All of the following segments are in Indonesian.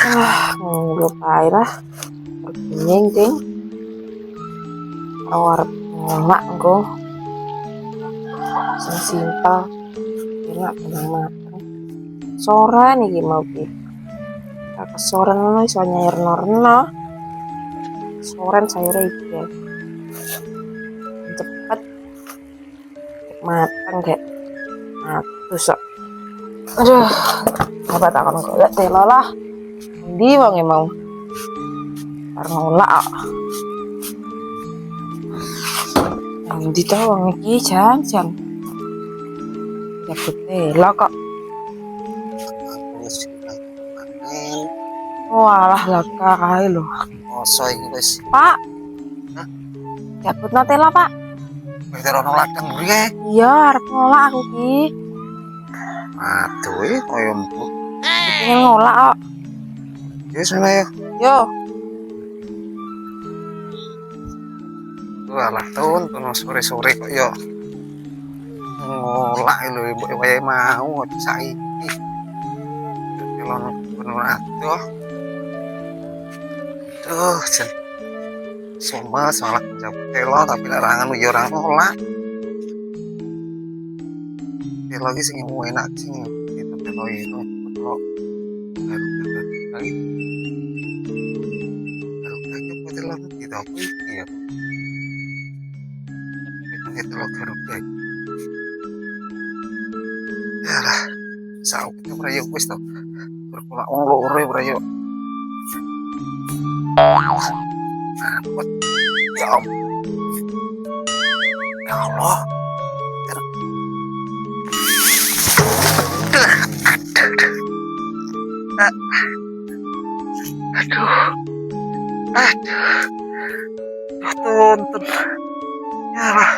Nggak bae lah. Berkenying ting. Arep ngelak engko. Sing simpel. Enak benang mateng. Sore niki mau ki. Kesoren ngono iso nyairno-reno. Soren sayure iki. Cepet. Mateng kayak. Atus kok. Aduh. Apa tak kon golek telo lah. Endi wong e mau? Arep ngelak kok. Endi to wong iki jan. Dapet telo kok. Walah laka kae lho. Masa iki wis. Pak. Hah? Dapetno telo, Pak. Wis ono ladang mriki. Iya, arep ngelak aku ki. Aduh, koyo empuk. Pengen ngelak kok. Ya sana ya. Yo. Walah tonton sore-sore kok ya. Ngolak lho mbok wae mau aja saiki. Kelon bener adoh. Duh, jen. Semua salah njabut telo tapi larangan yo ora nolak. Telo iki sing enak sing itu telo itu. Telo. Lagi. Lagi apa telo kita apa iki ya? Itu lo kerupuk. Ya lah, sao kita berayo wis to. Berkolak wong loro berayo. Apa? Ya ampun. Ya Allah. Aduh. Tonton. Ya lah.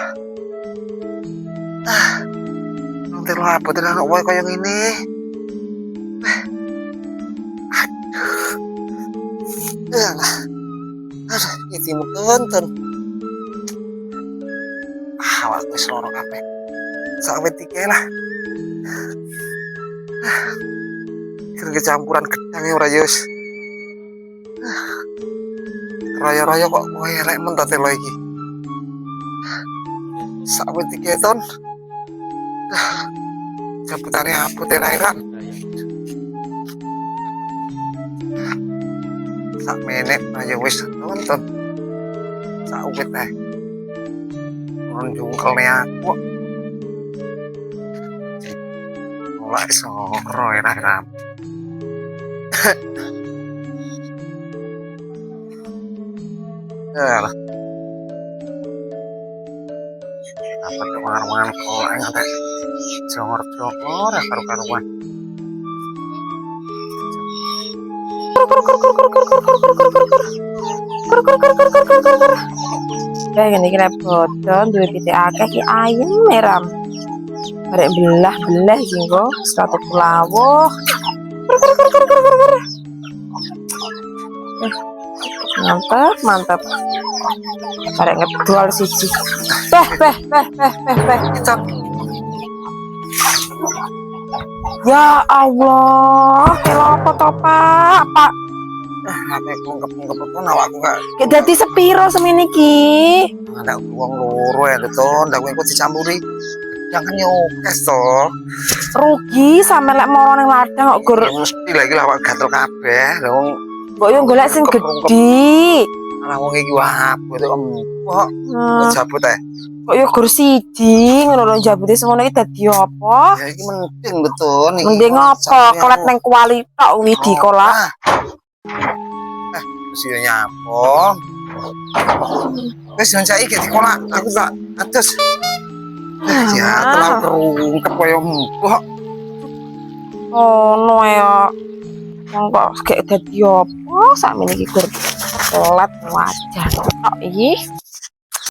Nanti lo apa tuh anak wae kayak gini? Aduh, ini mau tonton. Waktu seluruh kape, sampai tiga lah. Kecampuran gedang ya Rayus. Raya-raya kok mau elek mentot lo lagi. Sampai 3 ton. Jabutannya apa terairan? Sak menit aja wis nonton. Sak uwit teh. Jungkelnya aku. Mulai soro enak-enak. Ya lah. Apa tuh mangan kolak ngate jongor-jongor karu-karuan. Ya ngene iki bodon duwe titik akeh ki ayem meram. Barek belah-belah iki engko satu kulawuh. Mantap. Barek ngedol siji. Beh. Ya Allah, telo apa to, Pak? Nek ngep-ngep pun awakku gak. Kayak dadi sepiro semene iki? Ada wong loro ya to, ndak kowe dicampuri. Jangan nyokes to. Rugi sampe lek moro ning ladang kok gur. Mesti lagi lawak gatel kabeh. Lah wong kok yo golek sing gedhi. Ala wong iki wabut kok empuk. Jabut ae. Kok yo gur siji ngono lho jabute semono iki dadi apa? Ya iki mending betul nih. Mending apa? Kolet nang kuali tok kuwi dikolak. Terus yo nyapo. Wis njaki iki dikolak, aku gak atus. Ya terlalu kerungkep koyo empuk. Ono ya. Wong kok gek dadi apa sakmene iki gur kolet wajah tok iki.